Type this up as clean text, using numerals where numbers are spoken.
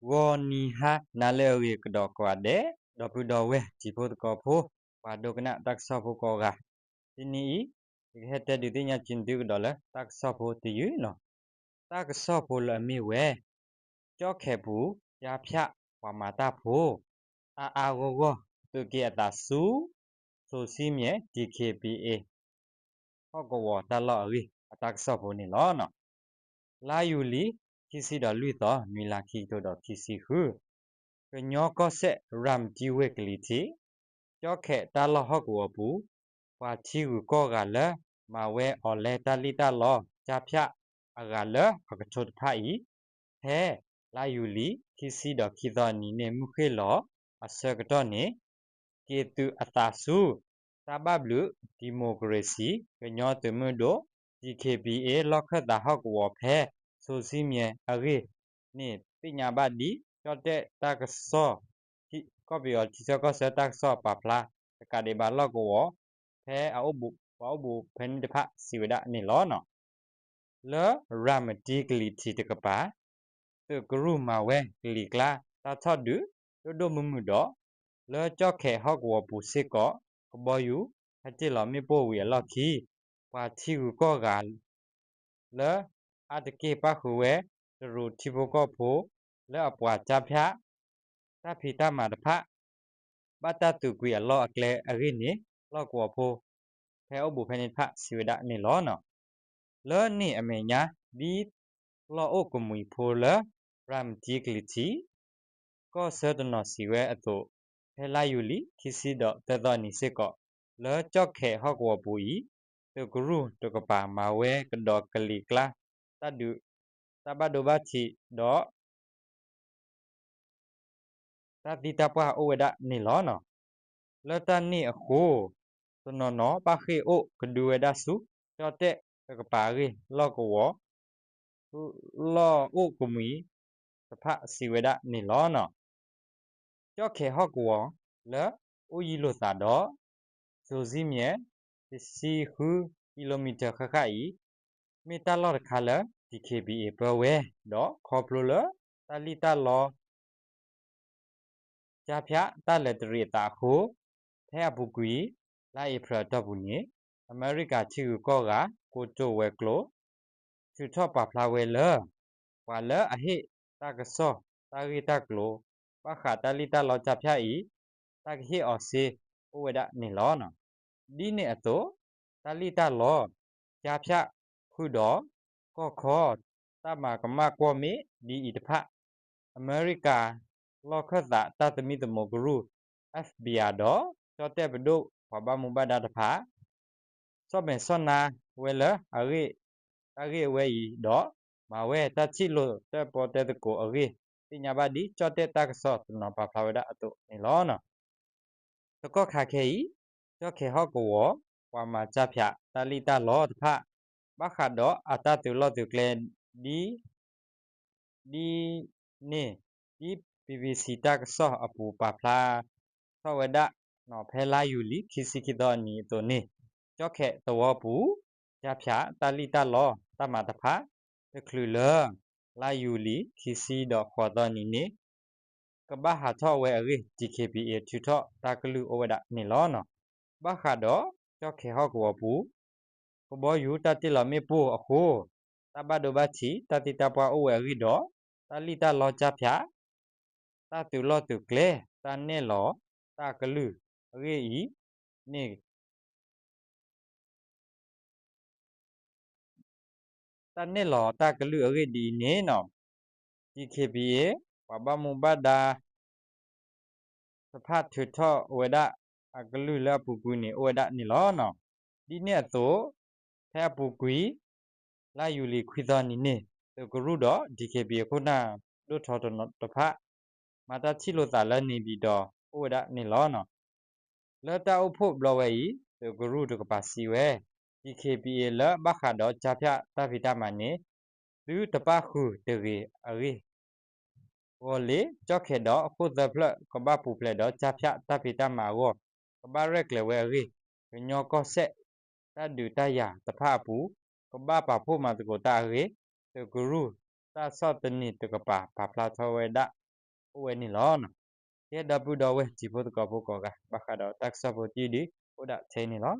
วอนีฮะนาเลเวกดอกกว่าเดดอปุดอเวจิโพตกอโพปาดกนะตักซอโพกอกาทีนี้เฮตดิติญาจินติกดอเลตักซอโพติยูเนาะตักซอโพละมีเวจอแขบูยาพะวามาตาโพอาโกโกตุเกตาสูโซซิเมดีเคพีเอฮอกวอตาลอรีตักซอโพนี่ลอเนาะลายูลีคิซิดอลุยตอมีลาคิโตดอคิซิฮูကညောကောဆက်ရမ်ဂျီဝက်ကလီတီကြောက်ခဲတာလဟော့ကောဘူးဝါချီကိုကောကလမဝဲအော်လဲတလီတလောဂျာဖြအကလအကချုတ်ဖိုင်ဟဲလာယူလီခီစီဒခီဒနီနေမှုခေလောအစကတော့နေကေတူအတာစုတဘဘလူဒီမိုကရေစီကညောတမဒို DKBA လောက်ခတာဟော့ကောဖဲဆိုစီမြေအရေနေပညာဘဒီจอดเตตักซอที่ก็ไปเอาที่ก็เสตักซอปะพลาการเดบาลก็วอแพ้เอาบุเพนเดพะสิวดะนี่ล้อเนาะเลรามดีกลีทีตะกปาตะกรูมาเวกลีกลาตาทอดดูโดมุมุดอเลจอแขฮอกวอปูซิกอกบอยู่ฮัจิลอมิโปเวลอคีปาทิวก็กาเลอาตะเกปะคูเวตรูทิโบก็โพแล้วปวดจับพะตาพิตามาดพะบัตตาตุกุยล้อเกลอรินี่ล้อกว่าโพแพ้อบุเพนิพะสิวดะนี่ล้อเนาะแล้วนี่อเมญาดีล้อโอกมุยโพลรามจิกลิทีก็เสดนอสิเวอโตแพ้ลายูลีคิซิดอเตดอนิเซก็แล้วจอกแขฮอกว่าปุยตะกรูตะกปามาเวกดอกกะลีกลาตาดุตาบาโดบาชิดอตาติตาปะโอเวดะนี่ล้อเนาะแล้วตานี่โคตนอนอปะเขโอกดูเวดะสุจอเตตะกปารีลอกวอลอโอกุมีสภะสิเวดะนี่ล้อเนาะจอแขฮอกวอแล้วโอยิโลตาดอโซซิเมียစီဟူကီလိုမီတာခခအီမီတာလော်ခါလ DKBA ပဝဲတော့ခေါပလိုလတလီတာလောဂျာဖျာတလက်တရီတာခိုဖဲဘူကွီလာဧဖရတော့ဘူးနေအမေရိကချီကောကကိုတိုဝဲကလိုချူထော့ပါဖလာဝဲလဝါလအဟိတာကဆောတာဂီတာကလိုပခါတလီတာလောဂျာဖျာအီတာဂဟိအော်စီဩဝဒနေလောနော်ဒီနေအတော့တလီတာလောဂျာဖျာခုတော့ကောခောတမကမကောမီဒီဣတဖအမေရိကလောခတာတတမီတမဂရု FBI တော့ကြောတဲ့ဘဒုဘာဘမူဘဒတဖာစောဘင်စောနာဝဲလအရေဝဲဤတော့မဝဲတချိလို့တဲ့ပေါ်တဲ့ကိုအရေပညာပါဒီကြောတဲ့တကဆော့နော်ပါဖလာဝဒအတုနေလောနော်တကောခါခဲဤကြောခဲဟောကောဝါမာကြဖျတလီတာလောတဖဘခါတော့အတတူလောတူကလဲဒီနေဒီ PVC တကဆော့အပူပါဖလာသောဝဒနော်ဖဲလာယူလီခိစီခိတော့နီတိုနေကြောခဲတောပူကြဖျတလီတာလောတမတဖတကလူလလာယူလီခိစီတော့ခေါ်တော့နီနေကဘာဟာထောဝဲအရေ DKBA ထူထော့တာကလူဩဝဒနေလောနော်ဘာခါတော့ကြောခဲဟောကောပူကဘောယူတတိလမေပူအခုတဘဒဘချီတတိတပွားဩဝဲရီတော့တလီတာလောကြဖျတတူလောတူကလေတနဲ့လောတကလူရေဤနေတနဲ့လောတကလူရေဒီနေနော် DKBA ဝဘမူဘဒါสภาพถือท่ออวดะอากลุลาปุกุนี่อวดะนี่ล้อเนาะဒီเนี่ยโตแท้ปุกุยလာယူလီခွိသနီနေတကရုတော့ DKB ခုနာတို့ထော်တော့တဖတ်မာတာချီလို့တာလည်းနေပြီးတော့ဩဝဒနေလောနော်လတာအဖို့ဘလဝဲဤတကရုတကပါစီဝဲ DKBA လဘခါတော့ဂျာဖြတဗီတာမနေသူတပခုတရေအရေဝလေကြောက်ခဲတော့အခုသဖလကဘာပူဖလက်တော့ဂျာဖြတဗီတာမာဝကဘာရက်လေဝဲအရေညောကောဆက်တဒူတရတဖပူကဘာပါဖို့မှာတကိုတာရေတဂရုတဆော့တနိတကပါပါဖလာထောဝဲဒ we ni lo no ke da pu do we ji pho ko ga ba kha do tak so pho ti di o da che ni lo